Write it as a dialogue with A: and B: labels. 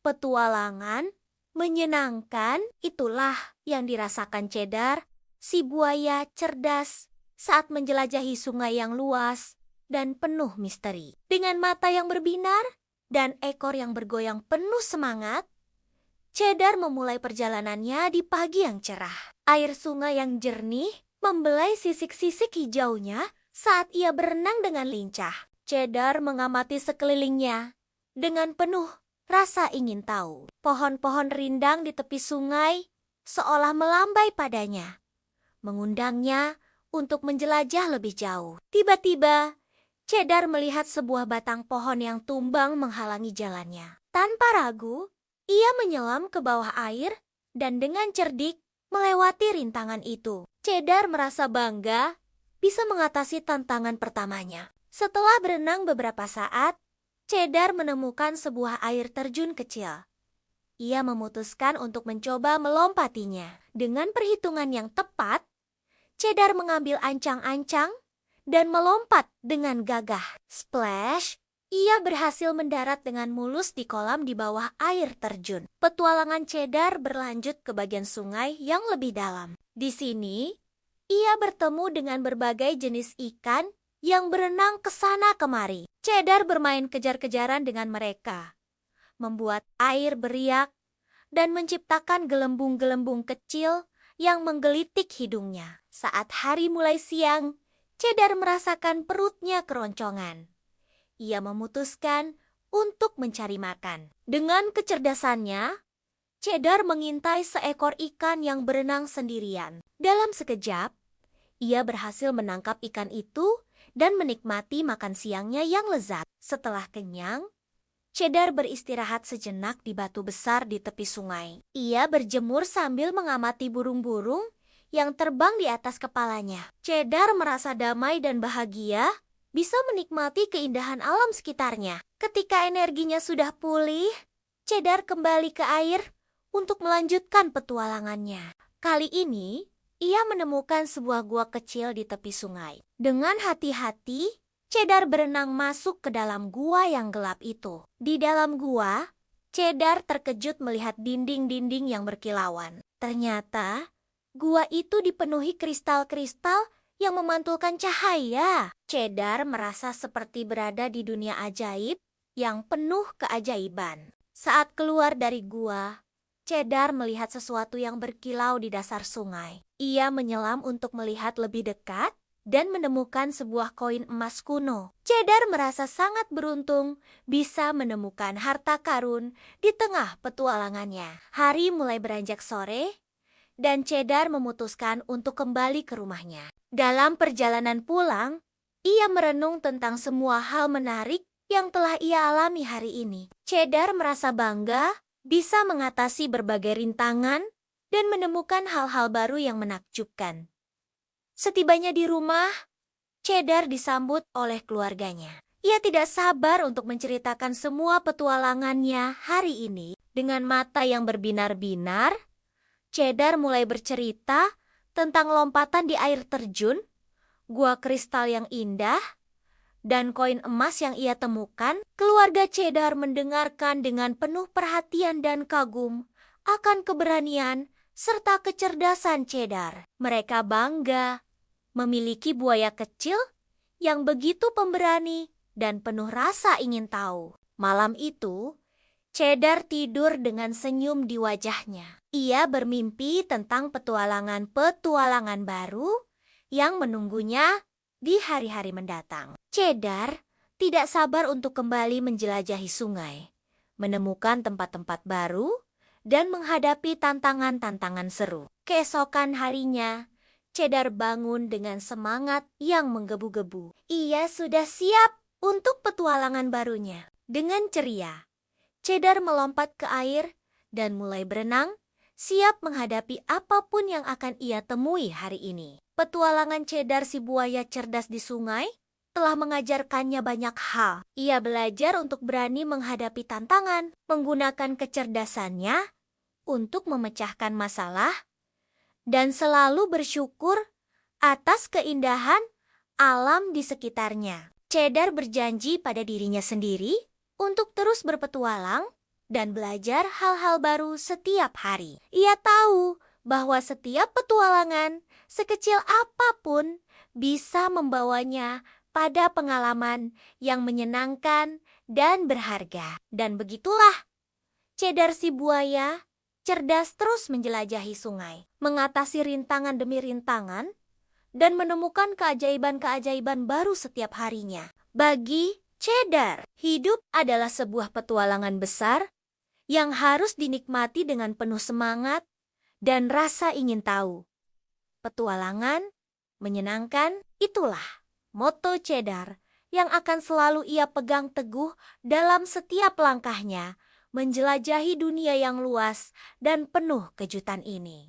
A: Petualangan menyenangkan, itulah yang dirasakan Cedar, si buaya cerdas, saat menjelajahi sungai yang luas dan penuh misteri. Dengan mata yang berbinar dan ekor yang bergoyang penuh semangat, Cedar memulai perjalanannya di pagi yang cerah. Air sungai yang jernih membelai sisik-sisik hijaunya saat ia berenang dengan lincah. Cedar mengamati sekelilingnya dengan penuh rasa ingin tahu. Pohon-pohon rindang di tepi sungai seolah melambai padanya, mengundangnya untuk menjelajah lebih jauh. Tiba-tiba, Cedar melihat sebuah batang pohon yang tumbang menghalangi jalannya. Tanpa ragu, ia menyelam ke bawah air dan dengan cerdik melewati rintangan itu. Cedar merasa bangga bisa mengatasi tantangan pertamanya. Setelah berenang beberapa saat, Cedar menemukan sebuah air terjun kecil. Ia memutuskan untuk mencoba melompatinya. Dengan perhitungan yang tepat, Cedar mengambil ancang-ancang dan melompat dengan gagah. Splash! Ia berhasil mendarat dengan mulus di kolam di bawah air terjun. Petualangan Cedar berlanjut ke bagian sungai yang lebih dalam. Di sini, ia bertemu dengan berbagai jenis ikan yang berenang ke sana kemari. Cedar bermain kejar-kejaran dengan mereka, membuat air beriak dan menciptakan gelembung-gelembung kecil yang menggelitik hidungnya. Saat hari mulai siang, Cedar merasakan perutnya keroncongan. Ia memutuskan untuk mencari makan. Dengan kecerdasannya, Cedar mengintai seekor ikan yang berenang sendirian. Dalam sekejap, ia berhasil menangkap ikan itu dan menikmati makan siangnya yang lezat. Setelah kenyang, Cedar beristirahat sejenak di batu besar di tepi sungai. Ia berjemur sambil mengamati burung-burung yang terbang di atas kepalanya. Cedar merasa damai dan bahagia, bisa menikmati keindahan alam sekitarnya. Ketika energinya sudah pulih, Cedar kembali ke air untuk melanjutkan petualangannya. Kali ini, ia menemukan sebuah gua kecil di tepi sungai. Dengan hati-hati, Cedar berenang masuk ke dalam gua yang gelap itu. Di dalam gua, Cedar terkejut melihat dinding-dinding yang berkilauan. Ternyata, gua itu dipenuhi kristal-kristal yang memantulkan cahaya. Cedar merasa seperti berada di dunia ajaib yang penuh keajaiban. Saat keluar dari gua, Cedar melihat sesuatu yang berkilau di dasar sungai. Ia menyelam untuk melihat lebih dekat dan menemukan sebuah koin emas kuno. Cedar merasa sangat beruntung bisa menemukan harta karun di tengah petualangannya. Hari mulai beranjak sore dan Cedar memutuskan untuk kembali ke rumahnya. Dalam perjalanan pulang, ia merenung tentang semua hal menarik yang telah ia alami hari ini. Cedar merasa bangga bisa mengatasi berbagai rintangan dan menemukan hal-hal baru yang menakjubkan. Setibanya di rumah, Cedar disambut oleh keluarganya. Ia tidak sabar untuk menceritakan semua petualangannya hari ini. Dengan mata yang berbinar-binar, Cedar mulai bercerita tentang lompatan di air terjun, gua kristal yang indah, dan koin emas yang ia temukan. Keluarga Cedar mendengarkan dengan penuh perhatian dan kagum akan keberanian serta kecerdasan Cedar. Mereka bangga memiliki buaya kecil yang begitu pemberani dan penuh rasa ingin tahu. Malam itu, Cedar tidur dengan senyum di wajahnya. Ia bermimpi tentang petualangan-petualangan baru yang menunggunya di hari-hari mendatang. Cedar tidak sabar untuk kembali menjelajahi sungai, menemukan tempat-tempat baru, dan menghadapi tantangan-tantangan seru. Keesokan harinya, Cedar bangun dengan semangat yang menggebu-gebu. Ia sudah siap untuk petualangan barunya. Dengan ceria, Cedar melompat ke air dan mulai berenang, siap menghadapi apapun yang akan ia temui hari ini. Petualangan Cedar si buaya cerdas di sungai telah mengajarkannya banyak hal. Ia belajar untuk berani menghadapi tantangan, menggunakan kecerdasannya untuk memecahkan masalah, dan selalu bersyukur atas keindahan alam di sekitarnya. Cedar berjanji pada dirinya sendiri untuk terus berpetualang dan belajar hal-hal baru setiap hari. Ia tahu bahwa setiap petualangan, sekecil apapun, bisa membawanya pada pengalaman yang menyenangkan dan berharga. Dan begitulah Cedar si buaya cerdas terus menjelajahi sungai, mengatasi rintangan demi rintangan, dan menemukan keajaiban-keajaiban baru setiap harinya. Bagi Cedar, hidup adalah sebuah petualangan besar yang harus dinikmati dengan penuh semangat dan rasa ingin tahu. Petualangan menyenangkan, itulah moto Cedar yang akan selalu ia pegang teguh dalam setiap langkahnya menjelajahi dunia yang luas dan penuh kejutan ini.